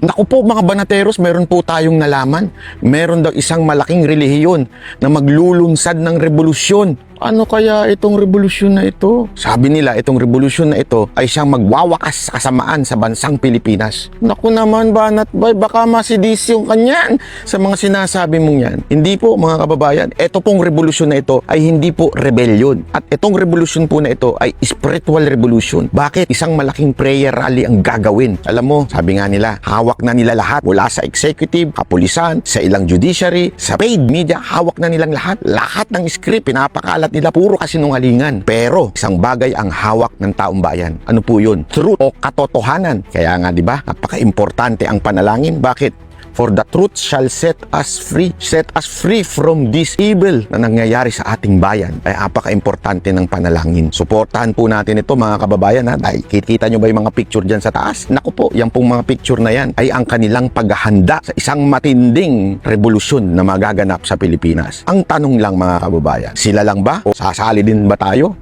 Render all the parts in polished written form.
Naku po mga banateros, meron po tayong nalaman. Meron daw isang malaking relihiyon na maglulunsad ng revolusyon. Ano kaya itong revolusyon na ito? Sabi nila itong revolusyon na ito ay siyang magwawakas sa kasamaan sa bansang Pilipinas. Naku naman Banat Bay, baka masidis yung kanyan sa mga sinasabi mong yan. Hindi po mga kababayan, ito pong revolusyon na ito ay hindi po rebellion. At itong revolusyon po na ito ay spiritual revolution. Bakit? Isang malaking prayer rally ang gagawin. Alam mo, sabi nga nila, hawak na nila lahat mula sa executive, kapulisan, sa ilang judiciary, sa paid media, hawak na nilang lahat. Lahat ng script, pinapakalat nila, puro kasinungalingan. Pero isang bagay ang hawak ng taong bayan. Ano po yun? Truth o katotohanan. Kaya nga, di ba? Napaka-importante ang panalangin. Bakit? For the truth shall set us free from this evil na nangyayari sa ating bayan. Ay apaka-importante ng panalangin. Suportahan po natin ito mga kababayan ha. Dahil kita nyo ba yung mga picture dyan sa taas? Naku po, yung pong mga picture na yan ay ang kanilang paghahanda sa isang matinding revolusyon na magaganap sa Pilipinas. Ang tanong lang mga kababayan, sila lang ba? O sasali din ba tayo?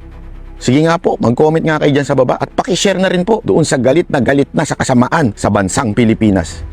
Sige nga po, mag-comment nga kayo dyan sa baba at pakishare na rin po doon sa galit na sa kasamaan sa bansang Pilipinas.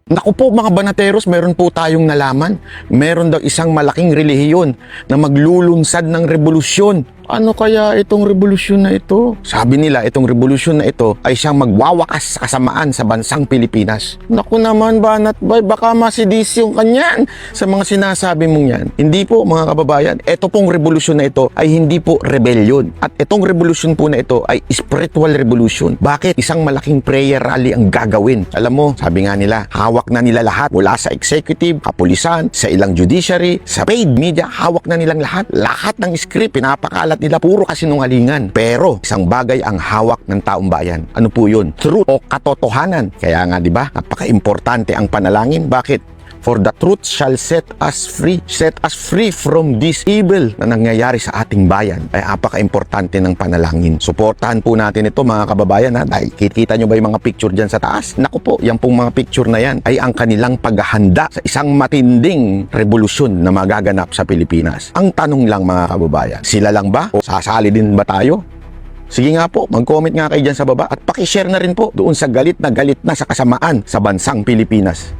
Naku po mga banateros, meron po tayong nalaman. Meron daw isang malaking relihiyon na maglulunsad ng revolusyon. Ano kaya itong revolusyon na ito? Sabi nila itong revolusyon na ito ay siyang magwawakas sa kasamaan sa bansang Pilipinas. Naku naman Banat Bay, baka masidis yung kanyan sa mga sinasabi mong yan. Hindi po mga kababayan, ito pong revolusyon na ito ay hindi po rebellion. At itong revolusyon po na ito ay spiritual revolution. Bakit? Isang malaking prayer rally ang gagawin. Alam mo, sabi nga nila, hawak na nila lahat mula sa executive, kapulisan, sa ilang judiciary, sa paid media, hawak na nilang lahat. Lahat ng script, pinapakalat nila, puro kasinungalingan. Pero isang bagay ang hawak ng taong bayan. Ano po yun? Truth o katotohanan. Kaya nga, di ba? Napaka-importante ang panalangin. Bakit? For the truth shall set us free from this evil na nangyayari sa ating bayan. Ay apaka-importante ng panalangin. Suportahan po natin ito mga kababayan ha. Dahil kita nyo ba yung mga picture dyan sa taas? Naku po, yung pong mga picture na yan ay ang kanilang paghahanda sa isang matinding revolusyon na magaganap sa Pilipinas. Ang tanong lang mga kababayan, sila lang ba? O sasali din ba tayo? Sige nga po, mag-comment nga kayo dyan sa baba at pakishare na rin po doon sa galit na sa kasamaan sa bansang Pilipinas.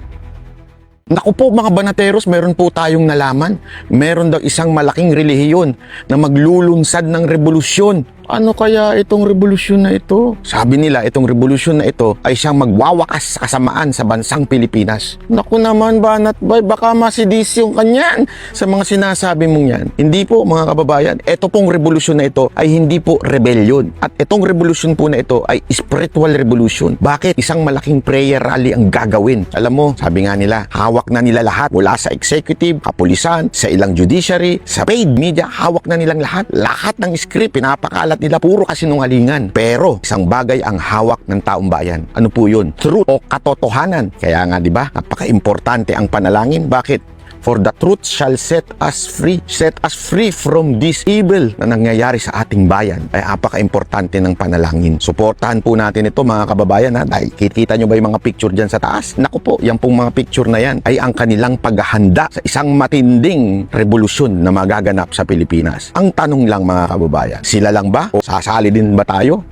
Naku po mga banateros, meron po tayong nalaman. Meron daw isang malaking relihiyon na maglulunsad ng revolusyon. Ano kaya itong revolusyon na ito? Sabi nila itong revolusyon na ito ay siyang magwawakas sa kasamaan sa bansang Pilipinas. Naku naman Banat Bay, baka masidis yung kanyan sa mga sinasabi mong yan. Hindi po mga kababayan, ito pong revolusyon na ito ay hindi po rebellion. At itong revolusyon po na ito ay spiritual revolution. Bakit? Isang malaking prayer rally ang gagawin. Alam mo, sabi nga nila, hawak na nila lahat mula sa executive, kapulisan, sa ilang judiciary, sa paid media, hawak na nilang lahat. Lahat ng script, pinapakalat nila, puro kasinungalingan. Pero isang bagay ang hawak ng taong bayan. Ano po yun? Truth o katotohanan. Kaya nga, di ba? Napaka-importante ang panalangin. Bakit? For the truth shall set us free from this evil na nangyayari sa ating bayan. Ay apaka-importante ng panalangin. Suportahan po natin ito mga kababayan ha. Dahil kita nyo ba yung mga picture dyan sa taas? Naku po, yung pong mga picture na yan ay ang kanilang paghahanda sa isang matinding revolusyon na magaganap sa Pilipinas. Ang tanong lang mga kababayan, sila lang ba? O sasali din ba tayo?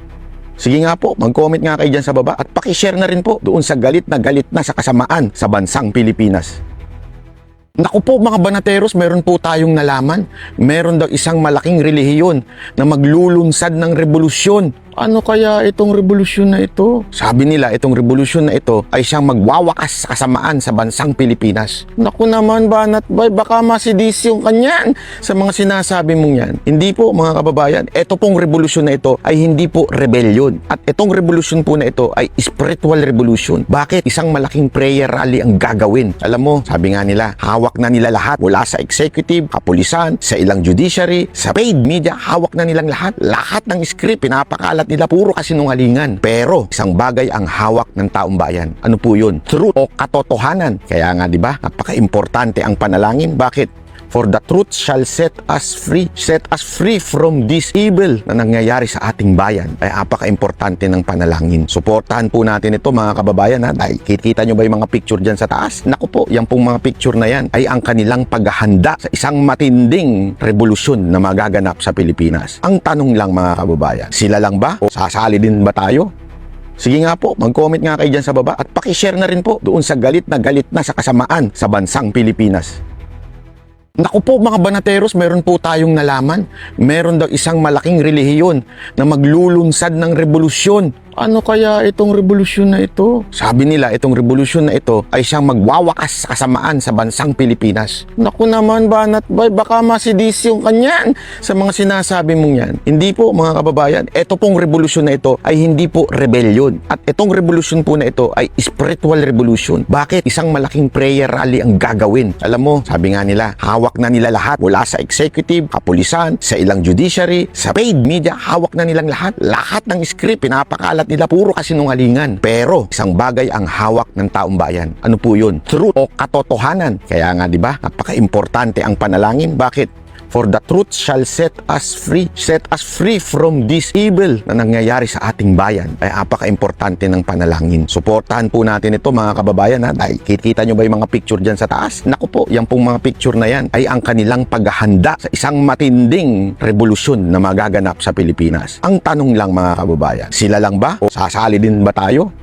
Sige nga po, mag-comment nga kayo dyan sa baba at pakishare na rin po doon sa galit na sa kasamaan sa bansang Pilipinas. Naku po mga banateros, meron po tayong nalaman. Meron daw isang malaking relihiyon na maglulunsad ng revolusyon. Ano kaya itong revolusyon na ito? Sabi nila itong revolusyon na ito ay siyang magwawakas sa kasamaan sa bansang Pilipinas. Naku naman Banat Bay, baka masidis yung kanyan sa mga sinasabi mong yan. Hindi po mga kababayan, ito pong revolusyon na ito ay hindi po rebellion. At itong revolusyon po na ito ay spiritual revolution. Bakit? Isang malaking prayer rally ang gagawin. Alam mo, sabi nga nila, hawak na nila lahat mula sa executive, kapulisan, sa ilang judiciary, sa paid media, hawak na nilang lahat. Lahat ng script, pinapakalat nila, puro kasinungalingan. Pero isang bagay ang hawak ng taong bayan. Ano po yun? Truth o katotohanan. Kaya nga, di ba? Napaka-importante ang panalangin. Bakit? For the truth shall set us free from this evil na nangyayari sa ating bayan. Ay apaka-importante ng panalangin. Suportahan po natin ito mga kababayan ha. Dahil kita nyo ba yung mga picture dyan sa taas? Naku po, yung pong mga picture na yan ay ang kanilang paghahanda sa isang matinding revolusyon na magaganap sa Pilipinas. Ang tanong lang mga kababayan, sila lang ba? O sasali din ba tayo? Sige nga po, mag-comment nga kayo dyan sa baba at pakishare na rin po doon sa galit na sa kasamaan sa bansang Pilipinas. Naku po mga banateros, meron po tayong nalaman. Meron daw isang malaking relihiyon na maglulunsad ng revolusyon. Ano kaya itong revolusyon na ito? Sabi nila itong revolusyon na ito ay siyang magwawakas sa kasamaan sa bansang Pilipinas. Naku naman Banat Bay, baka masidis yung kanyan sa mga sinasabi mong yan. Hindi po mga kababayan, ito pong revolusyon na ito ay hindi po rebellion. At itong revolusyon po na ito ay spiritual revolution. Bakit? Isang malaking prayer rally ang gagawin. Alam mo, sabi nga nila, hawak na nila lahat mula sa executive, kapulisan, sa ilang judiciary, sa paid media, hawak na nilang lahat. Lahat ng script, pinapakalat nila, puro kasinungalingan. Pero isang bagay ang hawak ng taong bayan. Ano po yun? Truth o katotohanan. Kaya nga, di ba? Napaka-importante ang panalangin. Bakit? For the truth shall set us free. Set us free from this evil na nangyayari sa ating bayan. Ay apaka-importante ng panalangin. Suportahan po natin ito mga kababayan ha. Dahil kita nyo ba yung mga picture dyan sa taas? Naku po, yung pong mga picture na yan ay ang kanilang paghahanda sa isang matinding revolusyon na magaganap sa Pilipinas. Ang tanong lang mga kababayan, sila lang ba o sasali din ba tayo?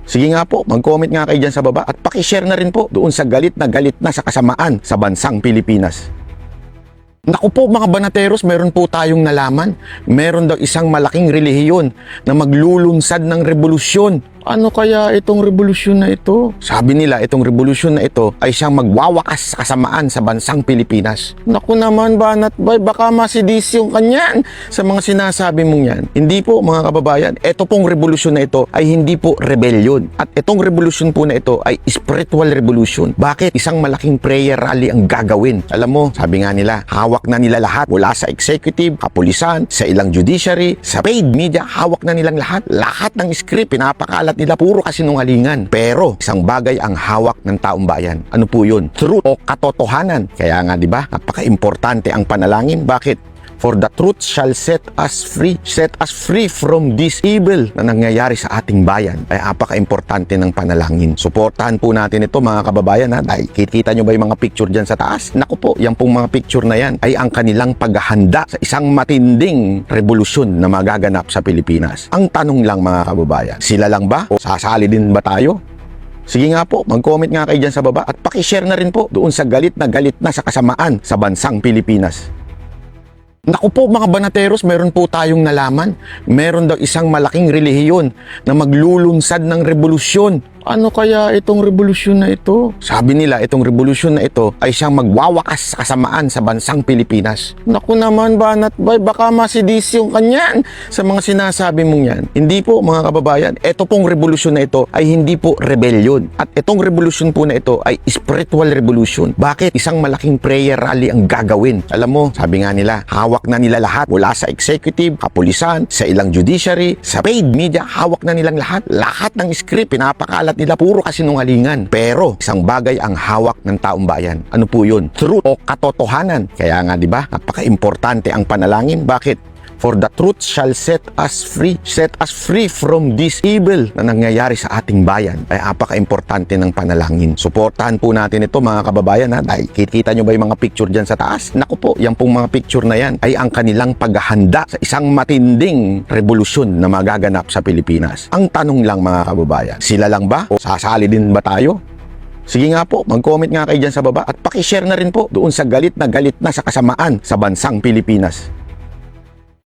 Sige nga po, mag-comment nga kayo dyan sa baba at pakishare na rin po doon sa galit na sa kasamaan sa bansang Pilipinas. Naku po mga banateros, meron po tayong nalaman. Meron daw isang malaking relihiyon na maglulunsad ng revolusyon. Ano kaya itong revolusyon na ito? Sabi nila itong revolusyon na ito ay siyang magwawakas sa kasamaan sa bansang Pilipinas. Naku naman Banat Bay, baka masidis yung kanyan sa mga sinasabi mong yan. Hindi po mga kababayan, ito pong revolusyon na ito ay hindi po rebellion. At itong revolusyon po na ito ay spiritual revolution. Bakit? Isang malaking prayer rally ang gagawin. Alam mo, sabi nga nila, hawak na nila lahat mula sa executive, kapulisan, sa ilang judiciary, sa paid media, hawak na nilang lahat. Lahat ng script, pinapakalat nila, puro kasinungalingan. Pero isang bagay ang hawak ng taong bayan. Ano po yun? Truth o katotohanan. Kaya nga, di ba? Napaka-importante ang panalangin. Bakit? For the truth shall set us free. Set us free from this evil na nangyayari sa ating bayan. Ay apaka-importante ng panalangin. Suportahan po natin ito mga kababayan ha. Dahil kita nyo ba yung mga picture dyan sa taas? Naku po, yung pong mga picture na yan ay ang kanilang paghahanda sa isang matinding revolusyon na magaganap sa Pilipinas. Ang tanong lang mga kababayan, sila lang ba o sasali din ba tayo? Sige nga po, mag-comment nga kayo dyan sa baba at pakishare na rin po doon sa galit na sa kasamaan sa bansang Pilipinas. Naku po mga banateros, meron po tayong nalaman. Meron daw isang malaking relihiyon na maglulunsad ng revolusyon. Ano kaya itong revolusyon na ito? Sabi nila itong revolusyon na ito ay siyang magwawakas sa kasamaan sa bansang Pilipinas. Naku naman Banat Bay, baka masidis yung kanyan sa mga sinasabi mong yan. Hindi po mga kababayan, ito pong revolusyon na ito ay hindi po rebellion. At itong revolusyon po na ito ay spiritual revolution. Bakit? Isang malaking prayer rally ang gagawin. Alam mo, sabi nga nila, hawak na nila lahat mula sa executive, kapulisan, sa ilang judiciary, sa paid media, hawak na nilang lahat. Lahat ng script, pinapakalat nila, puro kasinungalingan. Pero isang bagay ang hawak ng taong bayan. Ano po yun? Truth o katotohanan. Kaya nga, di ba? Napaka-importante ang panalangin. Bakit? For the truth shall set us free. Set us free from this evil na nangyayari sa ating bayan. Ay apaka-importante ng panalangin. Suportahan po natin ito mga kababayan ha. Dahil kita nyo ba yung mga picture dyan sa taas? Naku po, yung pong mga picture na yan ay ang kanilang paghahanda sa isang matinding revolusyon na magaganap sa Pilipinas. Ang tanong lang mga kababayan, sila lang ba o sasali din ba tayo? Sige nga po, mag-comment nga kayo dyan sa baba at pakishare na rin po doon sa galit na sa kasamaan sa bansang Pilipinas.